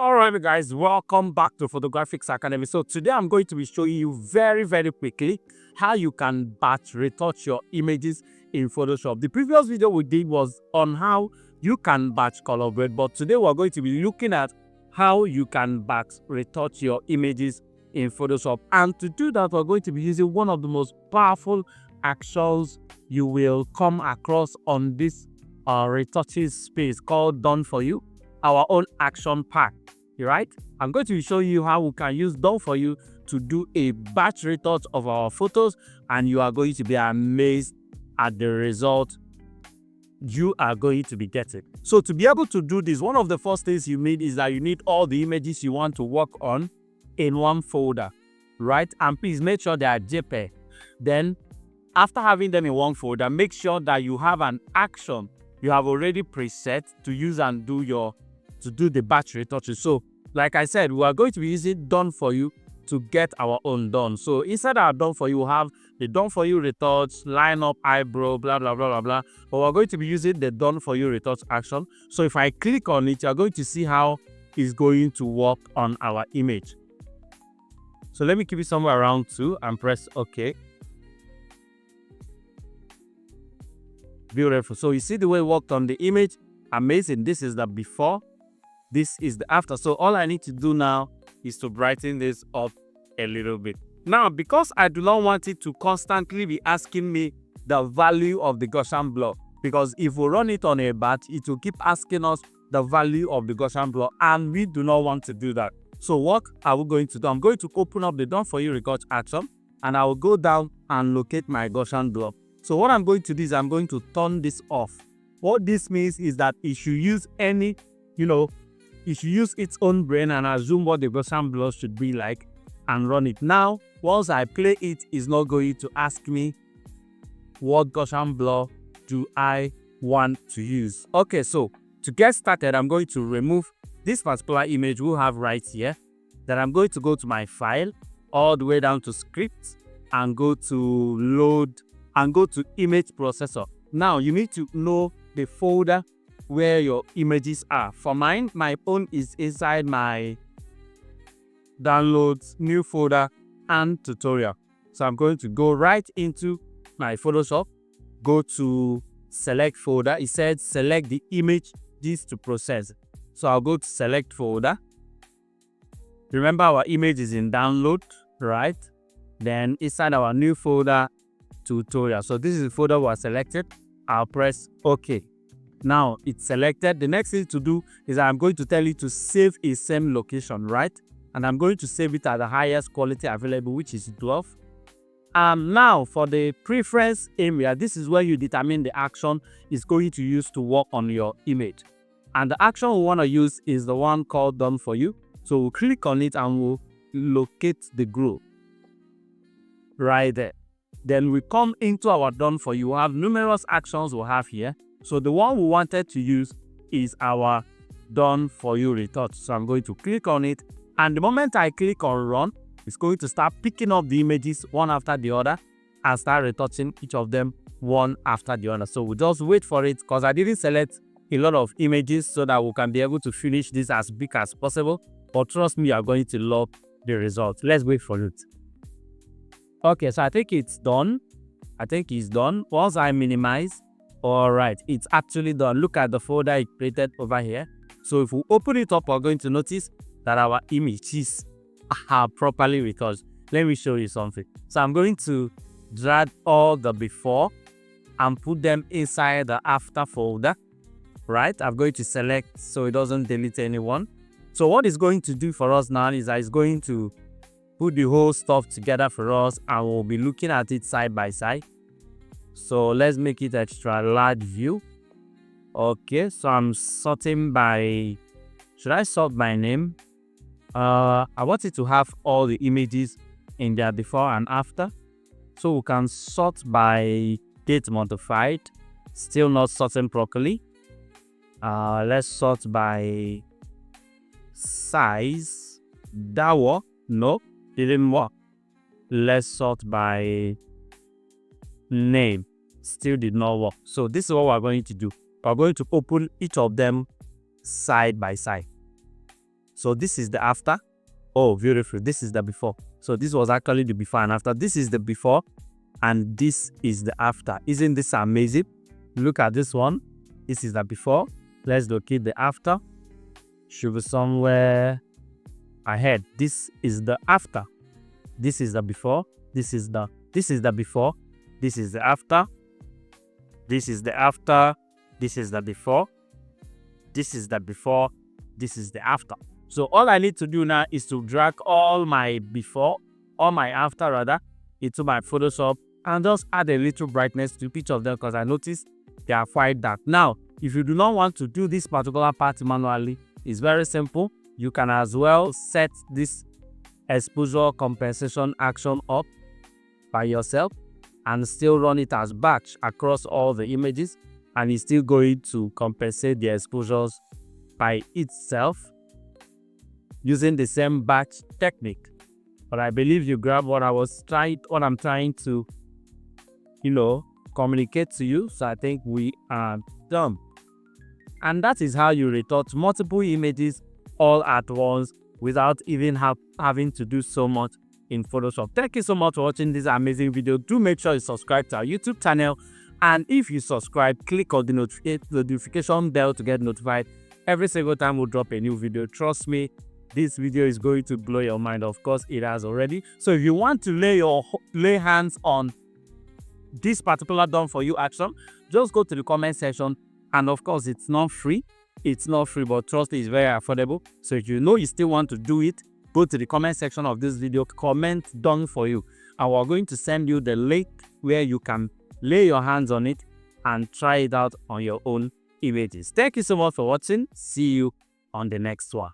Alright guys, welcome back to Photographics Academy. So today I'm going to be showing you very quickly how you can batch retouch your images in Photoshop. The previous video we did was on how you can batch color grade, but today we're going to be looking at how you can batch retouch your images in Photoshop. And to do that, we're going to be using one of the most powerful actions you will come across on this retouches space called Done4U, our own action pack. Right? I'm going to show you how we can use Done4U to do a batch retouch of our photos, and you are going to be amazed at the result you are going to be getting. So to be able to do this, one of the first things you need is that you need all the images you want to work on in one folder, right? And please make sure they are JPEG. Then after having them in one folder, make sure that you have an action you have already preset to use and do the batch retouches. So like I said, we are going to be using Done4U to get our own done. So inside our Done4U, we'll have the Done4U retouch, line up, eyebrow, blah blah blah blah blah. But we're going to be using the Done4U retouch action. So if I click on it, you're going to see how it's going to work on our image. So let me keep it somewhere around 2 and press OK. Beautiful. So you see the way it worked on the image. Amazing. This is the before. This is the after. So all I need to do now is to brighten this up a little bit. Now, because I do not want it to constantly be asking me the value of the Gaussian blur, because if we run it on a batch, it will keep asking us the value of the Gaussian blur, and we do not want to do that. So what are we going to do? I'm going to open up the Done4U retouch action, and I will go down and locate my Gaussian blur. So what I'm going to do is I'm going to turn this off. What this means is that it should use it should use its own brain and assume what the Gaussian blur should be like and run it. Now, once I play it, it's not going to ask me what Gaussian blur do I want to use. Okay, so to get started, I'm going to remove this particular image we have right here. Then I'm going to go to my file, all the way down to script, and go to load, and go to image processor. Now, you need to know the folder where your images are. For mine, my phone is inside my downloads, new folder, and tutorial. So I'm going to go right into my Photoshop, go to select folder. It said select the image to process. So I'll go to select folder. Remember, our image is in download, right? Then inside our new folder, tutorial. So this is the folder we are selected. I'll press OK. Now it's selected. The next thing to do is I'm going to tell you to save a same location, right? And I'm going to save it at the highest quality available, which is 12. Now for the preference area, this is where you determine the action is going to use to work on your image. And the action we want to use is the one called Done4U. So we'll click on it and we'll locate the group right there. Then we come into our Done4U. We have numerous actions we'll have here. So the one we wanted to use is our Done4U retouch. So I'm going to click on it. And the moment I click on run, it's going to start picking up the images one after the other and start retouching each of them one after the other. So we'll just wait for it because I didn't select a lot of images so that we can be able to finish this as big as possible. But trust me, you are going to love the result. Let's wait for it. Okay, so I think it's done. I think it's done. Once I minimize, all right, it's actually done. Look at the folder it created over here. So if we open it up, we're going to notice that our images are properly retouched. Let me show you something. So I'm going to drag all the before and put them inside the after folder, right? I'm going to select so it doesn't delete anyone. So what it's going to do for us now is that it's going to put the whole stuff together for us, and we'll be looking at it side by side. So let's make it extra large view. Okay, so I'm sorting by, should I sort by name? I want it to have all the images in their before and after. So we can sort by date modified, still not sorting properly. Let's sort by size. That work? No, didn't work. Let's sort by name. Still did not work. So this is what we're going to do. We're going to open each of them side by side. So this is the after. Oh, beautiful. This is the before. So this was actually the before and after. This is the before and this is the after. Isn't this amazing? Look at this one. This is the before. Let's locate the after. Should be somewhere ahead. This is the after. This is the before. This is the before. This is the after. This is the after. This is the before. This is the before. This is the after. So all I need to do now is to drag all my before, or my after rather, into my Photoshop and just add a little brightness to each of them because I noticed they are quite dark. Now, if you do not want to do this particular part manually, it's very simple. You can as well set this exposure compensation action up by yourself and still run it as batch across all the images, and it's still going to compensate the exposures by itself using the same batch technique. But I believe you grab what I'm trying to, communicate to you. So I think we are done. And that is how you retouch multiple images all at once without even having to do so much in Photoshop. Thank you so much for watching this amazing video. Do make sure you subscribe to our YouTube channel. And if you subscribe, click on the notification bell to get notified every single time we drop a new video. Trust me, this video is going to blow your mind. Of course, it has already. So if you want to lay hands on this particular Done4U action, just go to the comment section. And of course, it's not free. It's not free, but trust me, it's very affordable. So if you still want to do it, go to the comment section of this video, comment Done4U, and we're going to send you the link where you can lay your hands on it and try it out on your own images. Thank you so much for watching. See you on the next one.